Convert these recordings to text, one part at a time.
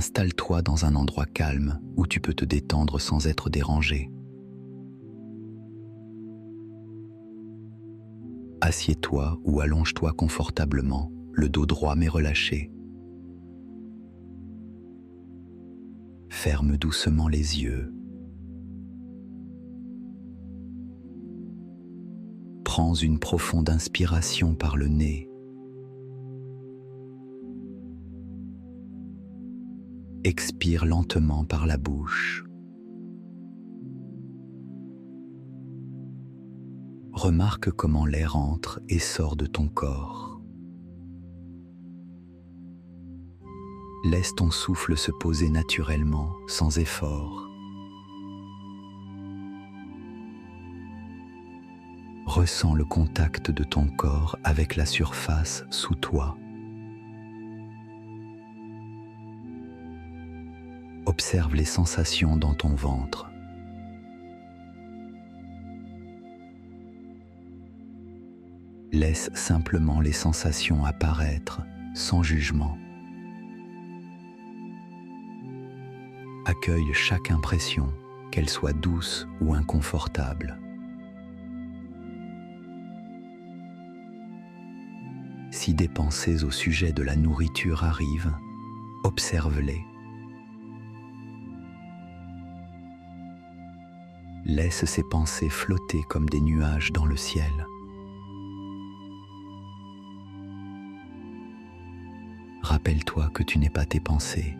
Installe-toi dans un endroit calme où tu peux te détendre sans être dérangé. Assieds-toi ou allonge-toi confortablement, le dos droit mais relâché. Ferme doucement les yeux. Prends une profonde inspiration par le nez. Expire lentement par la bouche. Remarque comment l'air entre et sort de ton corps. Laisse ton souffle se poser naturellement, sans effort. Ressens le contact de ton corps avec la surface sous toi. Observe les sensations dans ton ventre. Laisse simplement les sensations apparaître, sans jugement. Accueille chaque impression, qu'elle soit douce ou inconfortable. Si des pensées au sujet de la nourriture arrivent, observe-les. Laisse ces pensées flotter comme des nuages dans le ciel. Rappelle-toi que tu n'es pas tes pensées.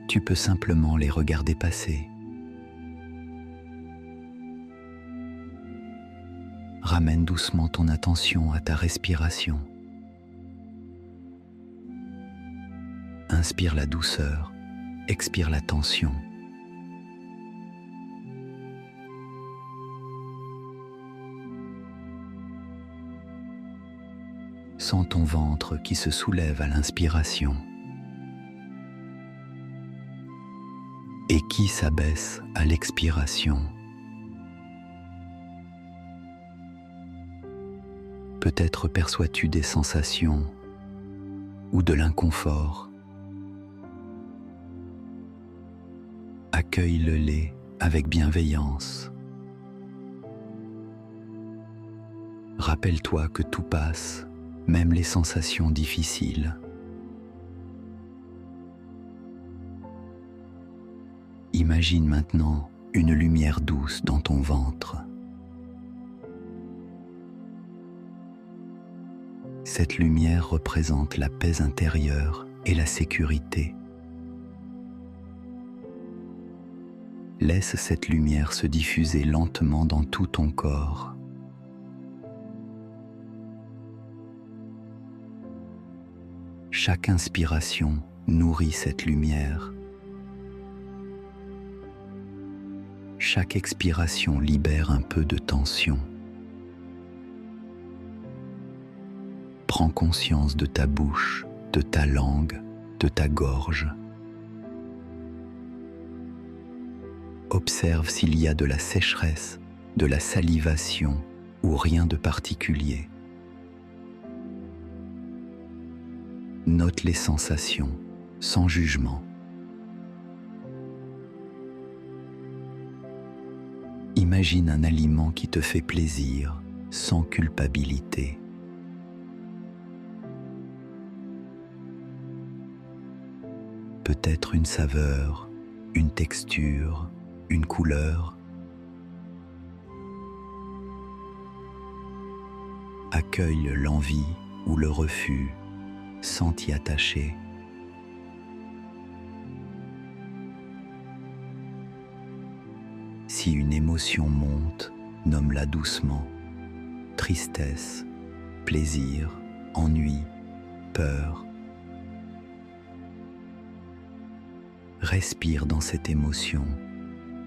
Tu peux simplement les regarder passer. Ramène doucement ton attention à ta respiration. Inspire la douceur, expire la tension. Sens ton ventre qui se soulève à l'inspiration et qui s'abaisse à l'expiration. Peut-être perçois-tu des sensations ou de l'inconfort. Accueille-les avec bienveillance. Rappelle-toi que tout passe, même les sensations difficiles. Imagine maintenant une lumière douce dans ton ventre. Cette lumière représente la paix intérieure et la sécurité. Laisse cette lumière se diffuser lentement dans tout ton corps. Chaque inspiration nourrit cette lumière. Chaque expiration libère un peu de tension. Prends conscience de ta bouche, de ta langue, de ta gorge. Observe s'il y a de la sécheresse, de la salivation ou rien de particulier. Note les sensations, sans jugement. Imagine un aliment qui te fait plaisir, sans culpabilité. Peut-être une saveur, une texture, une couleur. Accueille l'envie ou le refus sans t'y attacher. Si une émotion monte, nomme-la doucement. Tristesse, plaisir, ennui, peur. Respire dans cette émotion,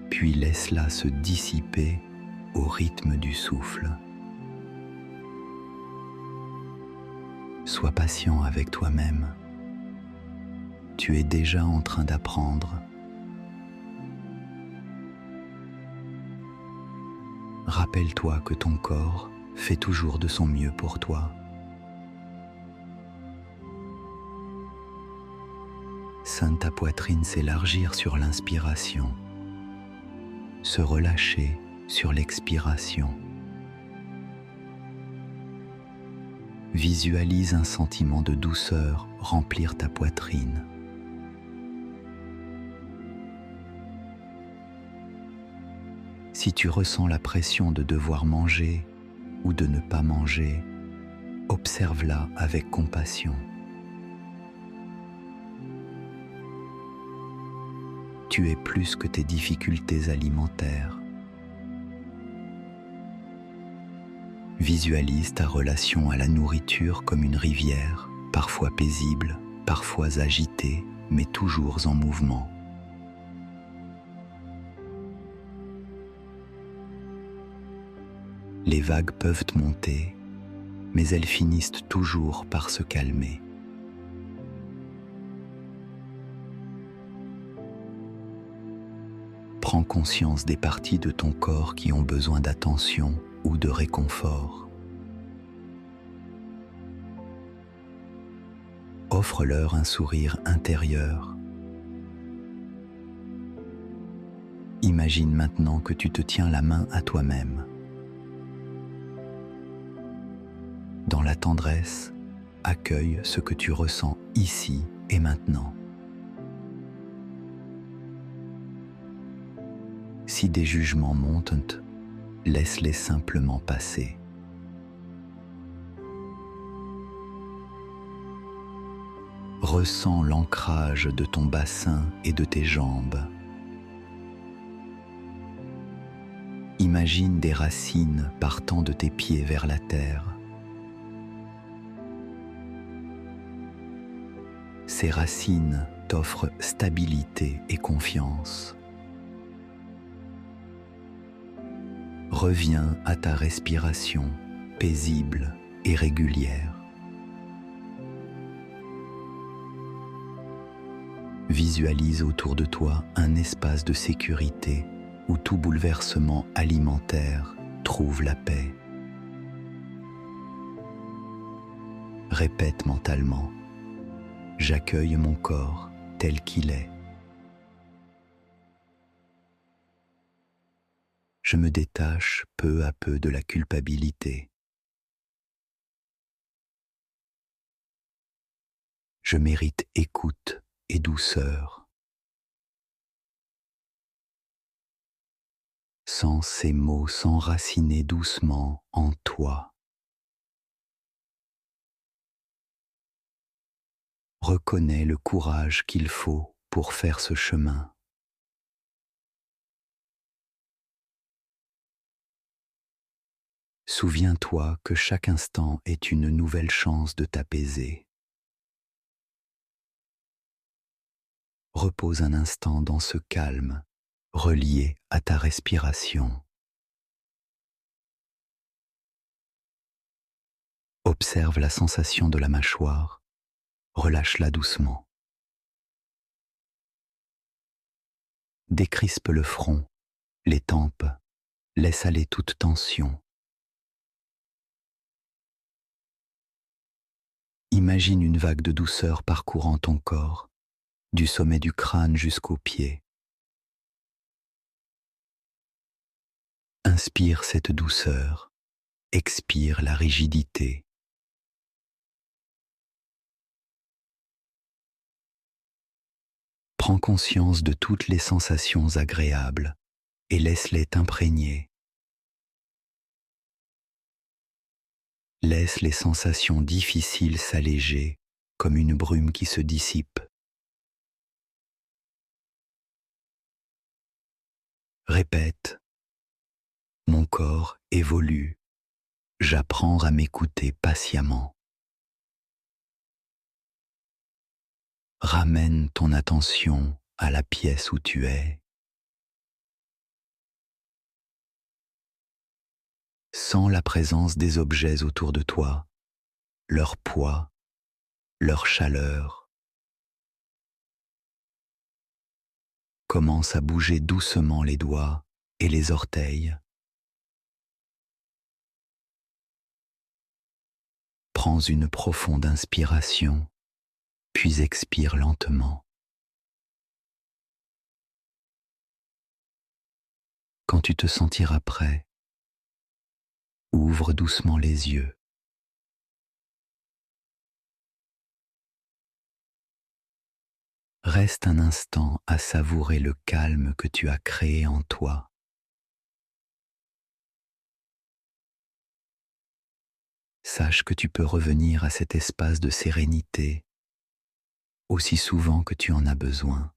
puis laisse-la se dissiper au rythme du souffle. Sois patient avec toi-même. Tu es déjà en train d'apprendre. Rappelle-toi que ton corps fait toujours de son mieux pour toi. bassin de ta poitrine s'élargir sur l'inspiration, se relâcher sur l'expiration. Visualise un sentiment de douceur remplir ta poitrine. Si tu ressens la pression de devoir manger ou de ne pas manger, observe-la avec compassion. Tu es plus que tes difficultés alimentaires. Visualise ta relation à la nourriture comme une rivière, parfois paisible, parfois agitée, mais toujours en mouvement. Les vagues peuvent monter, mais elles finissent toujours par se calmer. Prends conscience des parties de ton corps qui ont besoin d'attention ou de réconfort. Offre-leur un sourire intérieur. Imagine maintenant que tu te tiens la main à toi-même. Dans la tendresse, accueille ce que tu ressens ici et maintenant. Si des jugements montent, laisse-les simplement passer. Ressens l'ancrage de ton bassin et de tes jambes. Imagine des racines partant de tes pieds vers la terre. Ces racines t'offrent stabilité et confiance. Reviens à ta respiration paisible et régulière. Visualise autour de toi un espace de sécurité où tout bouleversement alimentaire trouve la paix. Répète mentalement: j'accueille mon corps tel qu'il est. Je me détache peu à peu de la culpabilité. Je mérite écoute et douceur. Sens ces mots s'enraciner doucement en toi. Reconnais le courage qu'il faut pour faire ce chemin. Souviens-toi que chaque instant est une nouvelle chance de t'apaiser. Repose un instant dans ce calme, relié à ta respiration. Observe la sensation de la mâchoire, relâche-la doucement. Décrispe le front, les tempes, laisse aller toute tension. Imagine une vague de douceur parcourant ton corps, du sommet du crâne jusqu'aux pieds. Inspire cette douceur, expire la rigidité. Prends conscience de toutes les sensations agréables et laisse-les t'imprégner. Laisse les sensations difficiles s'alléger comme une brume qui se dissipe. Répète: mon corps évolue, j'apprends à m'écouter patiemment. Ramène ton attention à la pièce où tu es. Sens la présence des objets autour de toi, leur poids, leur chaleur. Commence à bouger doucement les doigts et les orteils. Prends une profonde inspiration, puis expire lentement. tu te sentiras prêt, ouvre doucement les yeux. Reste un instant à savourer le calme que tu as créé en toi. Sache que tu peux revenir à cet espace de sérénité aussi souvent que tu en as besoin.